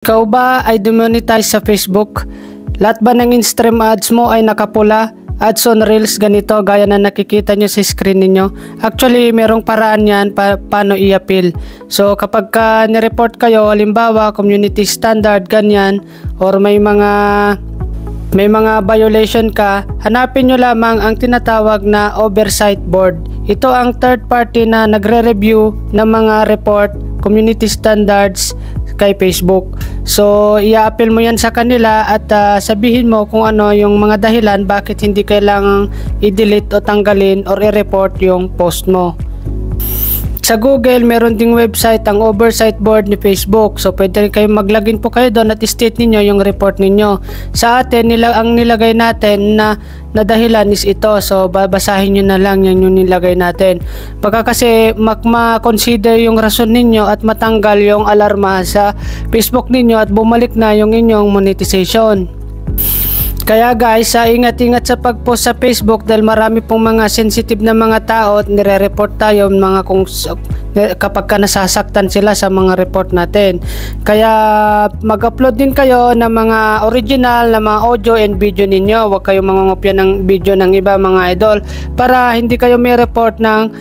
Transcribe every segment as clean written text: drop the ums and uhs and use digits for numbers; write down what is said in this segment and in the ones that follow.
Ikaw ba ay demonetize sa Facebook? Lahat ba ng in-stream ads mo ay nakapula? Ads on Reels ganito gaya na nakikita nyo sa screen ninyo. Actually, merong paraan yan paano i-appeal. So kapag nireport kayo, halimbawa community standard ganyan, or may mga violation ka, hanapin nyo lamang ang tinatawag na oversight board. Ito ang third party na nagre-review ng mga report, community standards kay Facebook. So i-appeal mo yan sa kanila at sabihin mo kung ano yung mga dahilan bakit hindi kailangang i-delete o tanggalin or i-report yung post mo. Sa Google, meron ding website ang oversight board ni Facebook. So pwede rin kayo mag-login po kayo doon at state ninyo yung report ninyo. Sa atin, ang nilagay natin na dahilan is ito. So babasahin nyo na lang yan yung nilagay natin. Pagka kasi ma-consider yung rason ninyo at matanggal yung alarma sa Facebook ninyo at bumalik na yung inyong monetization. Kaya guys, ingat-ingat sa pag-post sa Facebook dahil marami pong mga sensitive na mga tao at nire-report tayo kapag nasasaktan sila sa mga report natin. Kaya mag-upload din kayo ng mga original na mga audio and video ninyo. Huwag kayong mangungopya ng video ng iba mga idol para hindi kayo may report ng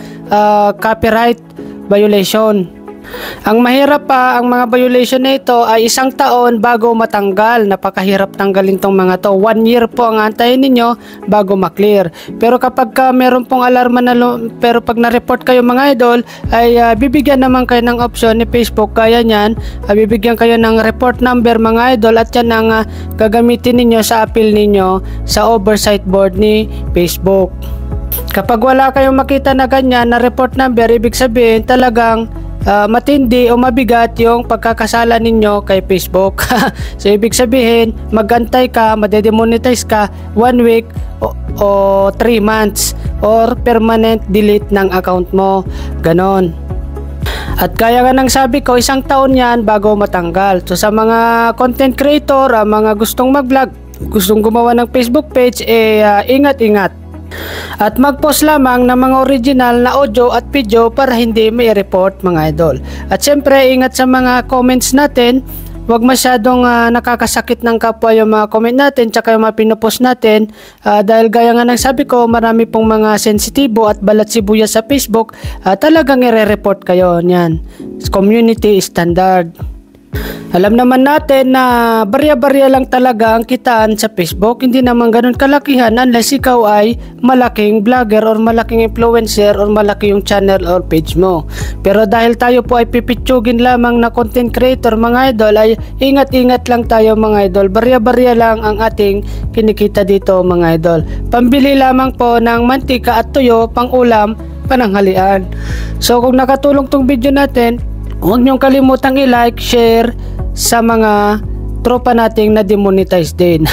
copyright violation. Ang mahirap pa, ang mga violation na ito ay 1 taon bago matanggal. Napakahirap tanggalin tong mga to. 1 year po ang antayin ninyo bago maklear. Pero kapag meron pong alarma na pero pag na-report kayo mga idol ay bibigyan naman kayo ng option ni Facebook. Kaya nyan, bibigyan kayo ng report number mga idol at yan ang gagamitin ninyo sa appeal ninyo sa oversight board ni Facebook. Kapag wala kayong makita na ganyan na report number, ibig sabihin talagang matindi o mabigat yung pagkakasala ninyo kay Facebook. So ibig sabihin magantay ka, madedemonetize ka 1 week o 3 months or permanent delete ng account mo, ganon. At kaya nga nang sabi ko 1 taon yan bago matanggal. So sa mga content creator, mga gustong mag-vlog, gustong gumawa ng Facebook page, ingat-ingat at mag-post lamang ng mga original na audio at video para hindi may report mga idol. At syempre ingat sa mga comments natin, huwag masyadong nakakasakit ng kapwa yung mga comment natin tsaka yung mga pinopost natin, dahil gaya nga ng sabi ko, marami pong mga sensitibo at balat sibuyas sa Facebook, talagang i-report kayo niyan. Community standard. Alam naman natin na barya-barya lang talaga ang kitaan sa Facebook. Hindi naman ganun kalakihan unless ikaw ay malaking vlogger or malaking influencer or malaki yung channel or page mo. Pero dahil tayo po ay pipitsugin lamang na content creator mga idol, ay ingat-ingat lang tayo mga idol. Barya-barya lang ang ating kinikita dito mga idol. Pambili lamang po ng mantika at tuyo, pang ulam, pananghalian. So kung nakatulong tong video natin, huwag niyong kalimutang i-like, share sa mga tropa nating na demonetize din.